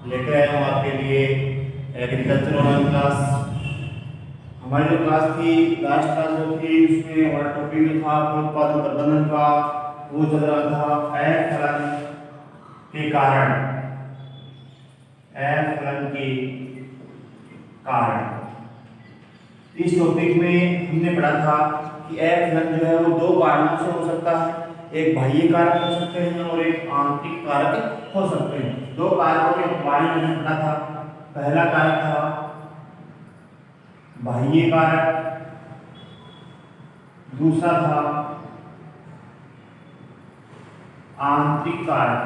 लेकर आया हूँ आपके लिए एग्रीकल्चर ऑनलाइन क्लास। हमारी जो क्लास थी, लास्ट क्लास जो थी, उसमें हमारा टॉपिक जो था उत्पादन प्रबंधन का, वो चल रहा था अफलन के कारण। अफलन के कारण इस टॉपिक में हमने पढ़ा था कि अफलन जो है वो दो कारणों से हो सकता है। एक बाह्य कारक हो सकते हैं और एक आंतरिक कारक हो सकते हैं। दो कारकों के बारे में हमने पढ़ा था। पहला कारक था बाह्य कारक, दूसरा था आंतरिक कारक।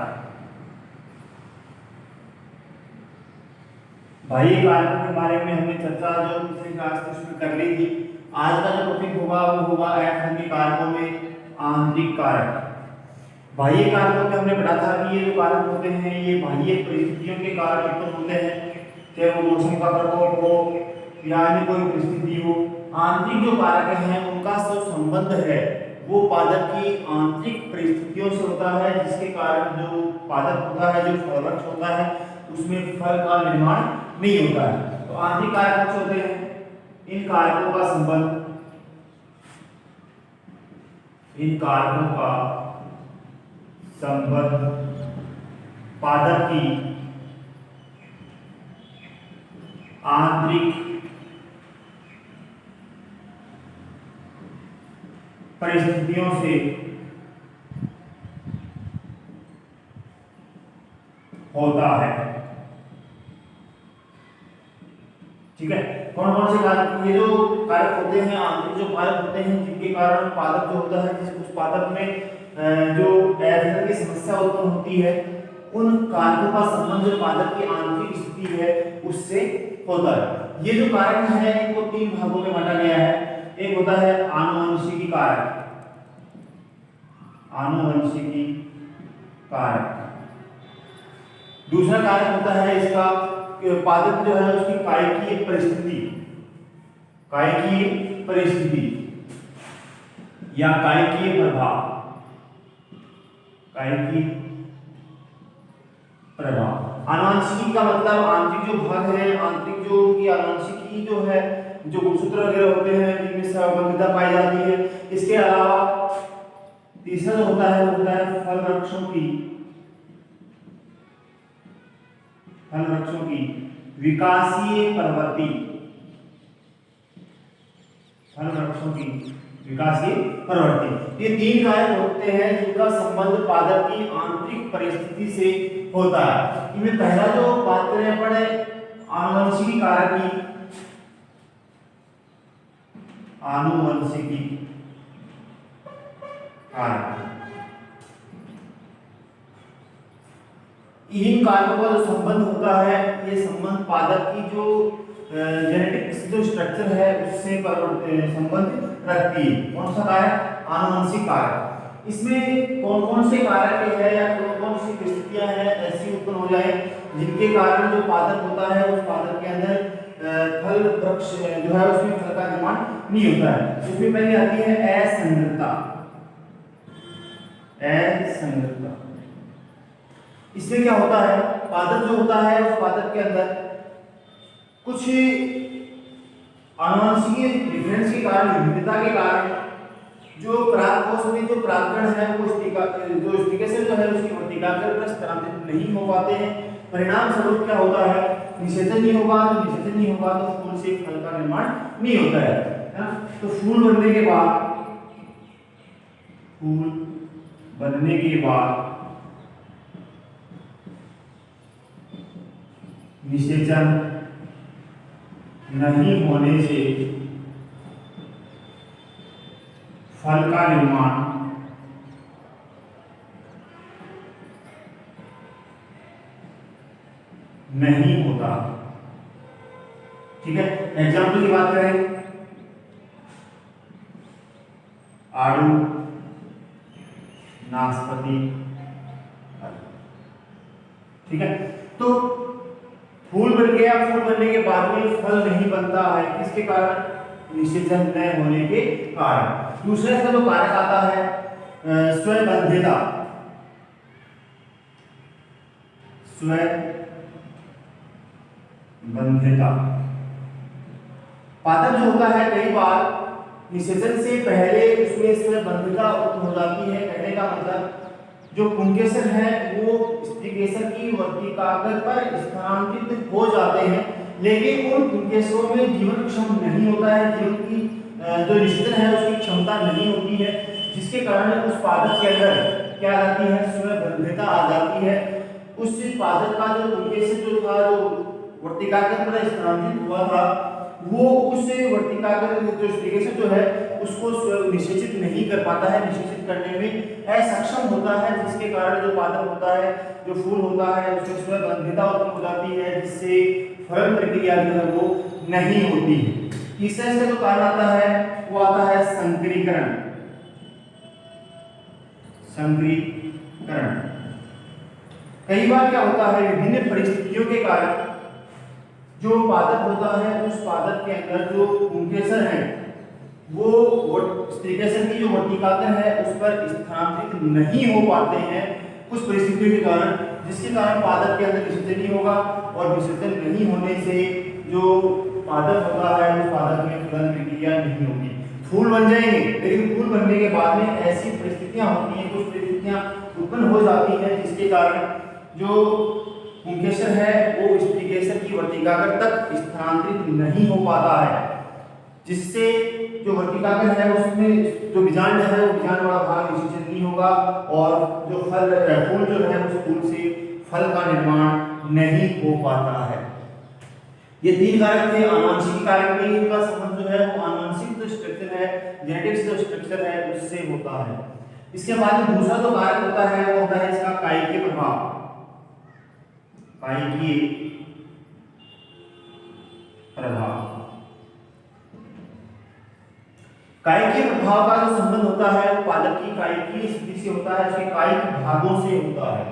बाह्य कारकों के बारे में हमने चर्चा जो पिछले क्लास में उसमें कर ली थी। आज का जो टॉपिक होगा वो होगा अफलन के कारकों में आंतरिक कारक। बाह्य कारकों में हमने पढ़ा था कि ये जो कारक होते हैं ये बाह्य परिस्थितियों के कारण उत्पन्न होते हैं, चाहे वो मौसम का प्रकोप हो या अन्य कोई परिस्थिति हो। आंतरिक जो कारक हैं उनका जो संबंध है वो पादप की आंतरिक परिस्थितियों से होता है, जिसके कारण जो पादप होता है, जो फल वृक्ष होता है, उसमें फल का निर्माण नहीं होता है। तो आंतरिक कारक होते हैं, इन कारकों का संबंध, इन कारकों का संबंध पादप की आंतरिक परिस्थितियों से होता है। ठीक है, कौन कौन से कारक? ये जो कारक होते हैं, आंतरिक जो कारक होते हैं, जिनके कारण पादप जो होता है, जिस उस पादप में जो अफलन की समस्या उत्पन्न होती है, उन कारकों का संबंध जो पादप की आंतरिक स्थिति है उससे होता है। ये जो कारक है इनको तीन भागों में बांटा गया है। एक होता है आनुवंशिकी कारक, आनुवंशिकी कारक। दूसरा कारक होता है इसका पादप जो है उसकी कायिकीय परिस्थिति, कायिकीय परिस्थिति या कायिकीय प्रभाव, कायिकीय प्रभाव। आनुवंशिकी का मतलब आंतरिक जो भाग है, आंतरिक जो की आनुवंशिकी जो है, जो गुणसूत्र वगैरह होते हैं जिनमें सहसंबंधिता पाई जाती है। इसके अलावा तीसरा जो होता है वो होता है फल वृक्षों की, फल वृक्षों की विकासीय प्रवृत्ति, फल वृक्षों की विकासीय प्रवृत्ति। ये तीन कारक होते हैं जिनका संबंध पादप की आंतरिक परिस्थिति से होता है। इनमें पहला जो बात करें अपन आनुवंशिकी कारक की, आनुवंशिकी कारक। इन कारकों का जो संबंध होता है, ये संबंध पादप की जो जेनेटिक्स जो स्ट्रक्चर है उससे संबंध रखती है। कौन सा कारक? आनुवंशिक कारक। इसमें कौन कौन से कारक है या कौन कौन सी परिस्थितियां हैं ऐसी उत्पन्न हो जाए जिनके कारण जो पादप होता है उस पादप के अंदर फल वृक्ष जो है उसमें फल का निर्माण नहीं होता है। इसमें पहले आती है असंगतता, असंगतता। इसमें क्या होता है, पादप जो होता है उस पादप के अंदर कुछ आनुवंशिक डिफरेंस के कारण, विभिन्नता के कारण जो परागकोश में जो परागकण है वो जो स्टिकेशन जो है उसकी वर्तिकाग्र पर स्थानांतरित नहीं हो पाते हैं। परिणाम स्वरूप क्या होता है, निषेचन नहीं होगा। तो निषेचन नहीं होगा तो फूल से फल का निर्माण नहीं होता है। तो फूल बनने के बाद, फूल बनने के बाद निषेचन नहीं होने से फल का निर्माण नहीं होता। ठीक है, एग्जाम्पल की बात करें, आड़ू, नाशपाती। ठीक है, तो फूल बन गया, फूल बनने के बाद में फल नहीं बनता है, किसके कारण? निषेचन न होने के कारण। दूसरा इसका जो कारक आता है स्वयंबद्धता, स्वयं बंध्यता। पादप जो होता है कई बार निषेचन से पहले उसमें स्वबंध्यता उत्पन्न हो जाती है। कहने का मतलब जो पुंकेसर है वो स्त्रीकेसर की वर्तिकाग्र पर स्थानांतरित हो जाते हैं, लेकिन उन पुंकेसरों में जीवन क्षम नहीं होता है, जीवन की जो निषेचन है उसकी क्षमता नहीं होती है, जिसके कारण उस पादप के अंदर क्या आ जाती है, स्वबंध्यता आ जाती है। उस पादप का जो पुंकेसर जो था, जो वर्तिकाग्र पर स्थानांतरित हुआ था, वो उस वर्तिकाग्र जो स्त्रीकेसर जो है उसको निषेचित नहीं कर पाता है, निषेचित करने में असक्षम होता है, जिसके कारण जो पादप होता है, जो फूल होता है, उसमें स्वबंध्यता उत्पन्न हो जाती है, जिससे फलन प्रक्रिया जो है वो नहीं होती है। तीसरा इसका जो कारण आता है वो आता है संकरीकरण। संकरीकरण कई बार क्या होता है, विभिन्न परिस्थितियों के कारण जो पादप होता है उस पादप के अंदर जो पुंकेसर है वो स्त्रीकेसर की जो वर्तिकाग्र है उस पर स्थानांतरित नहीं हो पाते हैं कुछ परिस्थितियों के कारण, जिसके कारण पादप के अंदर निषेचन नहीं होगा, और निषेचन नहीं होने से जो पादप होता है उस पादप में फलन प्रक्रिया नहीं होगी। फूल बन जाएंगे, लेकिन फूल बनने के बाद में ऐसी परिस्थितियां होती हैं, कुछ परिस्थितियां उत्पन्न हो जाती हैं, जिसके कारण जो पुंकेसर है वो स्त्रीकेसर की वर्तिकाग्र तक स्थानांतरित नहीं हो पाता है, जिससे जो वर्तिकाग्र है उसमें जो बीजांड है वो बीजांड वाला भाग निषेचित नहीं होगा, और जो फूल जो है उस फूल से फल का निर्माण नहीं हो पाता है। ये तीन कारक थे। आनुवंशिक कारक में इनका संबंध जो है वो आनुवंशिक जो स्ट्रक्चर है, जेनेटिक्स जो स्ट्रक्चर है उससे होता है। इसके बाद में दूसरा जो कारक होता है वो होता है इसका कायिकीय प्रभाव। कायिकीय प्रभाव, कायिकीय प्रभाव का जो संबंध होता है वो पादप की कायिकीय स्थिति से होता है, उसके कायिक भागों से होता है।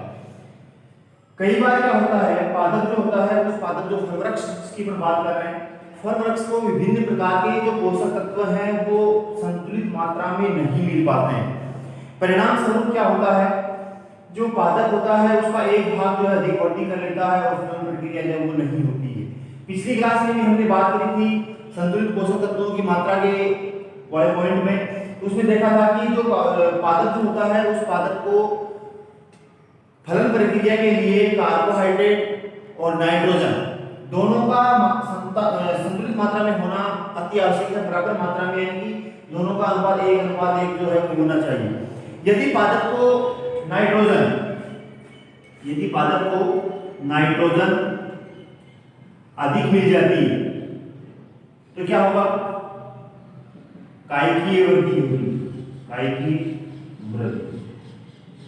कई बार क्या होता है, पादप जो होता है उस पादप जो फल वृक्ष की पर बात कर रहे हैं, फल वृक्ष को विभिन्न प्रकार के जो पोषक तत्व हैं वो संतुलित मात्रा में नहीं मिल पाते हैं। परिणाम स्वरूप क्या होता है, जो पादप होता है उसका एक भाग जो है अधिक वृद्धि कर लेता है और फलन प्रक्रिया जो वो नहीं होती है। पिछली क्लास में भी हमने बात करी थी संतुलित पोषक तत्वों की मात्रा के वाले पॉइंट में, उसमें देखा था कि जो पादप जो होता है उस पादप को फलन प्रक्रिया के लिए कार्बोहाइड्रेट और नाइट्रोजन दोनों का संतुलित मात्रा में होना अति आवश्यक है, बराबर मात्रा में, यानी दोनों का अनुपात 1:1 जो है वो होना चाहिए। यदि पादप को नाइट्रोजन अधिक मिल जाती है तो क्या होगा, कायिकीय वृद्धि होगी, कायिकीय वृद्धि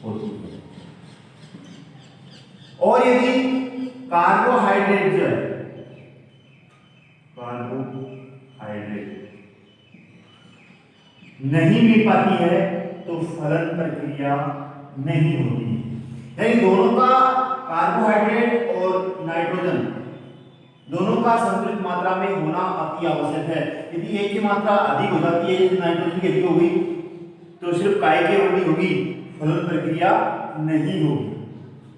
होती है। और यदि कार्बोहाइड्रेट जो है, कार्बोहाइड्रेट नहीं मिल पाती है तो फलन प्रक्रिया नहीं होती है। यानी दोनों का, कार्बोहाइड्रेट और नाइट्रोजन दोनों का संतुलित मात्रा में होना अति आवश्यक है। यदि एक की मात्रा अधिक हो जाती है, यदि नाइट्रोजन की अधिक होगी तो सिर्फ कायिकीय वृद्धि होगी, फलन प्रक्रिया नहीं होगी।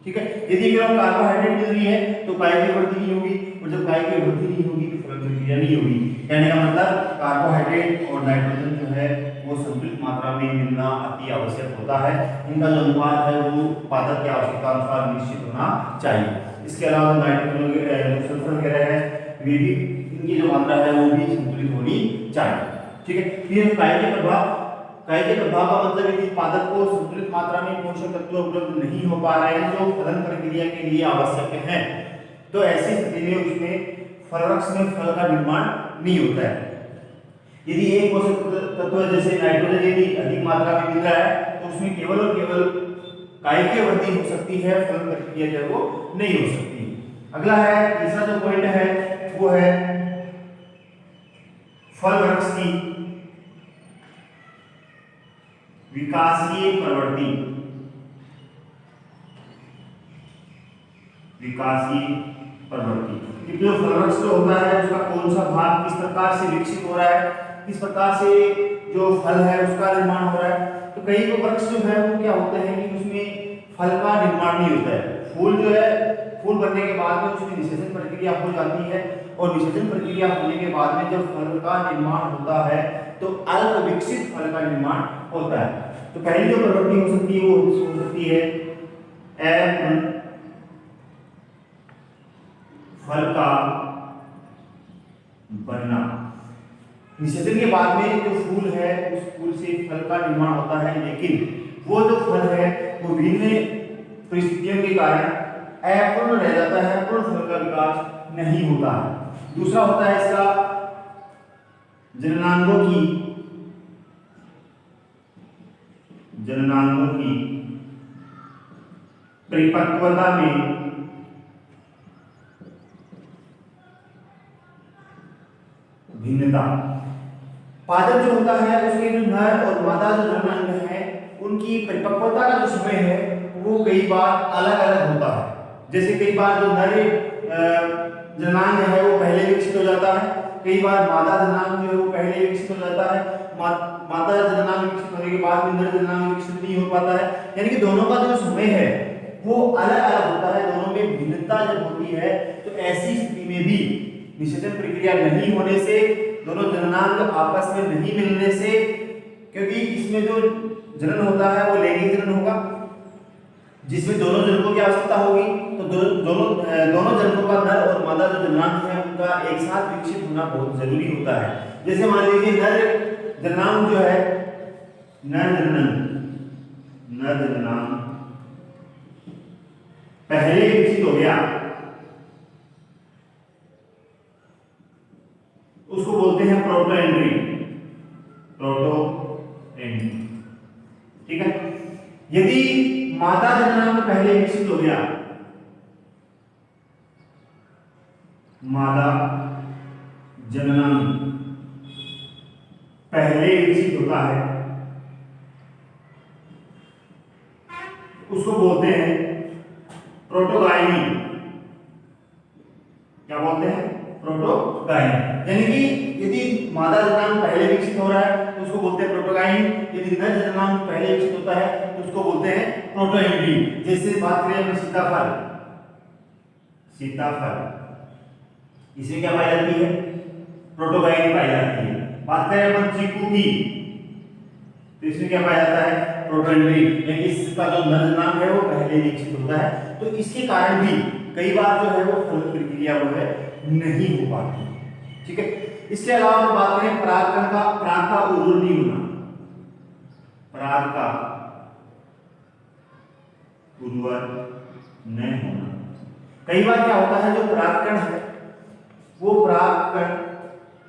ठीक है, यदि केवल कार्बोहाइड्रेट मिल रही है तो कायिकीय वृद्धि नहीं होगी, और जब कायिकीय वृद्धि नहीं होगी तो फलन प्रक्रिया नहीं होगी। कहने का मतलब कार्बोहाइड्रेट और नाइट्रोजन जो है वो संतुलित मात्रा में मिलना अति आवश्यक होता है। इनका जो अनुपात है वो पादप की आवश्यकता अनुसार निश्चित होना चाहिए। इसके अलावा नाइट्रोजन, सल्फर वगैरह है, वे भी इनकी जो मात्रा है वो भी संतुलित होनी चाहिए। ठीक है, ये कायिकीय प्रभाव, कायिकीय प्रभाव का मतलब यदि पादप को संतुलित मात्रा में पोषक तत्व उपलब्ध नहीं हो पा रहे हैं जो फलन प्रक्रिया के लिए आवश्यक है, तो ऐसी स्थिति में उसमें फल वृक्ष में फल का निर्माण नहीं होता है। यदि एक पोषक तत्व जैसे नाइट्रोजन यदि अधिक मात्रा में मिल रहा है तो उसमें केवल और केवल कायिकीय वृद्धि हो सकती है, फलन प्रक्रिया जो है वो नहीं हो सकती। अगला है, तीसरा जो पॉइंट है वो है फल वृक्ष की विकासीय प्रवृत्ति। विकासीय प्रवृत्ति, जो फल वृक्ष जो होता है उसका कौन सा भाग किस प्रकार से विकसित हो रहा है, किस प्रकार से जो फल है उसका निर्माण हो रहा है। तो कई वृक्ष जो है वो क्या होते हैं कि उसमें फल का निर्माण नहीं होता है। फूल जो है फूल बनने के बाद में उसकी निषेचन प्रक्रिया हो जाती है, और निषेचन प्रक्रिया होने के बाद में जब फल का निर्माण होता है तो अल्प विकसित फल का निर्माण होता है। तो पहली जो प्रवृत्ति हो सकती है वो हो सकती है F1 फल का बनना। निषेचन के बाद में जो फूल है उस फूल से फल का निर्माण होता है, लेकिन वो जो फल है वो विभिन्न परिस्थितियों के कारण अपूर्ण रह जाता है, पूर्ण फल का विकास नहीं होता है। दूसरा होता है इसका जननांगों की परिपक्वता में भिन्नता। पादप जो होता है उसके जो नर और मादा जो जननांग है उनकी परिपक्वता का जो समय है वो कई बार अलग अलग होता है। जैसे कई बार जो नर जननांग है वो पहले विकसित हो जाता है, कई बार मादा जननांग जो है वो पहले विकसित हो जाता है, मादा जननांग विकसित होने के बाद में नर जननांग विकसित नहीं हो पाता है। यानी कि दोनों का जो समय है वो अलग अलग होता है, दोनों में भिन्नता जब होती है तो ऐसी स्थिति में भी निषेचन प्रक्रिया नहीं होने से, दोनों जननांग आपस में नहीं मिलने से, क्योंकि इसमें जो जनन होता है वो लैंगिक जनन होगा जिसमें दोनों जनकों की आवश्यकता होगी, तो दोनों जनकों का नर और मादा जो जननांग है उनका एक साथ विकसित होना बहुत जरूरी होता है। जैसे मान लीजिए नर जननांग जो है नर जननांग पहले विकसित हो गया, उसको बोलते हैं प्रोटोएंट्री। ठीक है। यदि मादा जननांग पहले विकसित हो गया, मादा जननांग पहले विकसित होता है, उसको बोलते हैं प्रोटोगाइनी। क्या बोलते हैं? प्रोटोगाइनी। यानी कि यदि मादा जननांग पहले विकसित हो रहा है तो उसको बोलते हैं प्रोटोगाइनी, यदि नर जननांग पहले विकसित होता है तो उसको बोलते हैं प्रोटोएंट्री। जैसे बात करें अपने सीताफल इसमें क्या पाई जाती है? प्रोटोगाइनी पाई जाती है। बात करें अपन चीकू की तो इसमें क्या पाया जाता है? प्रोटोएंट्री। यानी इसका जो नर जननांग है वो पहले विकसित होता है, तो इसके कारण भी कई बार जो है वो फल प्रक्रिया वो है नहीं हो पाती। ठीक है। इसके अलावा हम बात करें पराग का उर्वर नहीं होना, पराग का उर्वर नहीं होना। कई बार क्या होता है जो परागकण है वो परागकण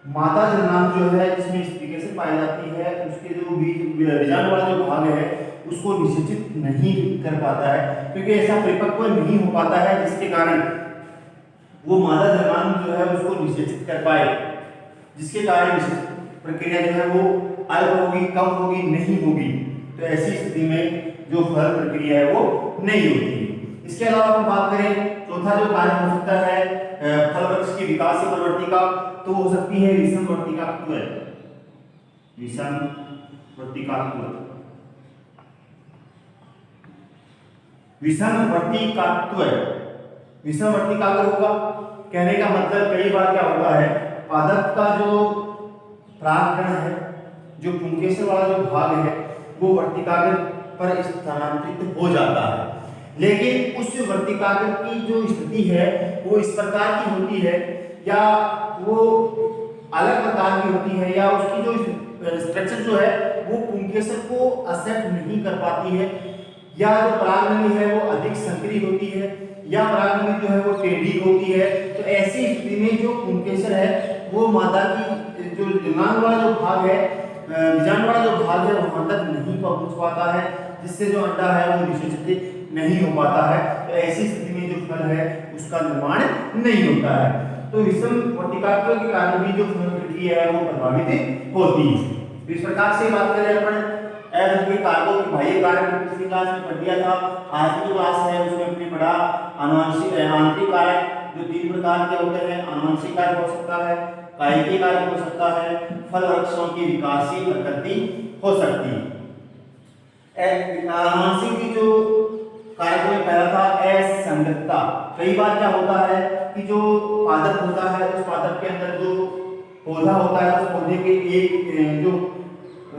मादा जननांग जो है जिसमें इस तरीके से पाई जाती है उसके जो बीजाणु वाला जो भाग है उसको निषेचित नहीं कर पाता है, क्योंकि ऐसा परिपक्व नहीं हो पाता है जिसके कारण वो मादा जननांग जो है उसको निषेचित कर पाए, जिसके कारण प्रक्रिया जो है वो अल्प होगी, कम होगी, नहीं होगी। तो ऐसी स्थिति में जो फल प्रक्रिया है वो नहीं होती। इसके अलावा हम बात करें चौथा जो कार्य हो सकता है फल वृक्ष की विकास से प्रवर्तिका, तो हो सकती है विषमवर्तिकात्व। विषमवर्तिकात्व होगा। कहने का मतलब कई बार क्या होता है पादप का जो परागकण है, जो पुंकेसर वाला जो भाग है वो वर्तिकाग्र पर स्थानांतरित हो जाता है, लेकिन उस वर्तिकाग्र की जो स्थिति है वो इस प्रकार की होती है या वो अलग प्रकार की होती है, या उसकी जो स्ट्रक्चर जो है वो पुंकेसर को एक्सेप्ट नहीं कर पाती है, या जो परागनली है वो अधिक संकरी होती है, या परागनली जो है वो टेढ़ी होती है। तो ऐसी स्थिति में जो पुंकेसर है वो मादा की जो जननांग वाला जो भाग है, बीजाणु वाला जो भाग है वहां तक नहीं पहुंच पाता है, जिससे जो अंडा है वो निषेचित नहीं हो पाता है। तो ऐसी स्थिति में जो फल है उसका निर्माण नहीं होता है। तो विषमवर्तिकात्व के कारण भी जो फल प्रक्रिया है वो प्रभावित होती है। तो इस प्रकार से बात करें अपन के कारकों की बाह्य कारक पिछली क्लास में पढ़ लिया था। आज की क्लास है उसमें अपने पढ़ा आनुवंशिक आंतरिक कारक जो 3 प्रकार के होते हैं। आनुवंशिक कारक हो सकता है, कायिकीय कारक हो सकता है, फल वृक्षों की विकासीय प्रकृति हो सकती है। आनुवंशिक की जो कारकों में पहला था असंगतता। कई बार क्या होता है कि जो पादप होता है उस पादप के अंदर जो पौधा होता है उस पौधे के एक जो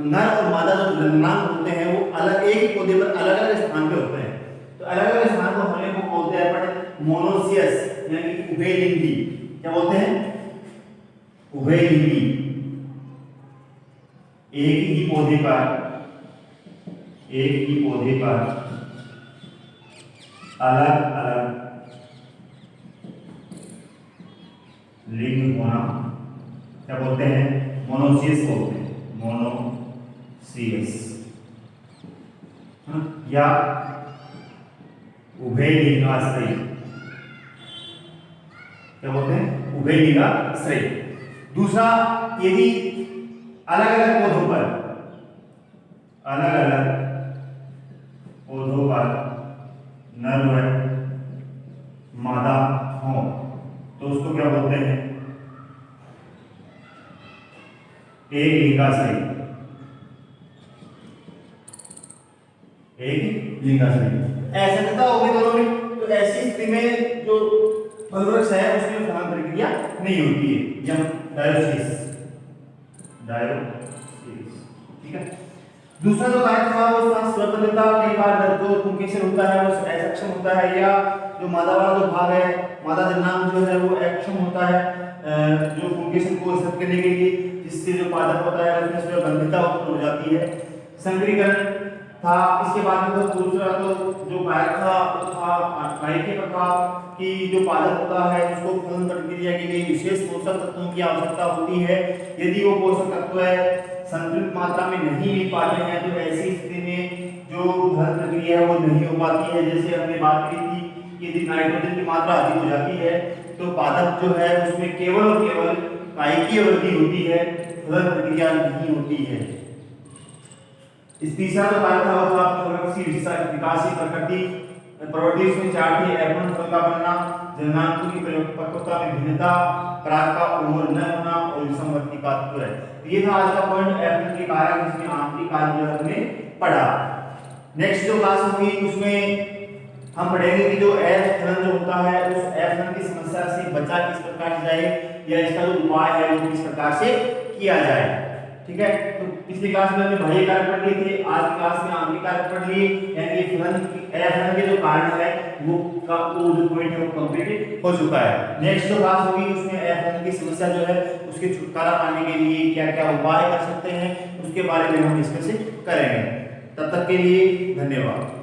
नर और मादा जो जन्मांग होते हैं वो अलग एक ही पौधे पर अलग अलग स्थान पे होते हैं। तो अलग अलग स्थान पर होने को बोलते हैं अपन मोनोसियस यानी कि उभयलिंगी। क्या बोलते हैं? उभयलिंगी। एक ही पौधे पर अलग अलग लिंग होना क्या बोलते हैं? मोनोसियस बोलते हैं, मोनोसियस या उभयलिंगाश्रयी। क्या बोलते हैं? उभयलिंगाश्रयी। दूसरा, यदि अलग अलग पौधों पर नर व मादा हो तो उसको क्या बोलते हैं? एक लिंगाश्रयी। असंगतता होगी दोनों में, तो ऐसी स्थिति में जो फलवृक्ष है उसमें फलन प्रक्रिया नहीं होती है, या डायोसिस। ठीक है। दूसरा जो कारक था वो था स्वतंत्रता। कई बार जो पुंकेसर होता है वो असक्षम होता है, या जो मादा वाला जो भाग है, मादा जन्मांग जो है वो अक्षम होता है जो पुंकेसर को स्थित करने के लिए, जिससे जो पादप होता है उसमें स्वतंत्रता उत्पन्न हो जाती है। संकरीकरण था। इसके बाद में तो दूसरा तो जो कारक था वो था कायिक प्रकार की जो पादप होता है उसको फलन प्रक्रिया के लिए विशेष पोषक तत्वों की आवश्यकता होती है। यदि वो पोषक तत्व संतुलित मात्रा में नहीं मिल पाते हैं तो ऐसी स्थिति में जो फलन प्रक्रिया है वो नहीं हो पाती है। जैसे हमने बात की थी, यदि नाइट्रोजन की मात्रा अधिक हो जाती है तो पादप जो है उसमें केवल और केवल कायिकीय वृद्धि होती है, फलन प्रक्रिया नहीं होती है। इस तीसरा जो कारक था वो था विकासीय प्रवृत्ति। उसमें चार थी: एपन फल का बनना, जन्मांकुर की परिपक्वता में भिन्नता, पराग का उम्र न होना और विषमवर्ती का त्वरण। ये था आज का पॉइंट एपन के कारक, जिसमें आंतरिक कारक जो है हमने पढ़ा। नेक्स्ट जो क्लास होगी उसमें हम पढ़ेंगे कि जो एफ फलन जो होता है उस एफ फलन की समस्या से बचा किस प्रकार जाए, या इसका जो उपाय है वो किस प्रकार से किया जाए। ठीक है। तो पिछली क्लास में हमने बाह्य कारक पढ़ लिए थे, आज की क्लास में आंतरिक कारक पढ़ लिए, यानी फलन के जो कारण है वो जो पॉइंट है वो कंप्लीट हो चुका है। नेक्स्ट जो क्लास होगी उसमें फलन की समस्या जो है उसके छुटकारा पाने के लिए क्या क्या उपाय कर सकते हैं उसके बारे में हम डिस्कस करेंगे। तब तक के लिए धन्यवाद।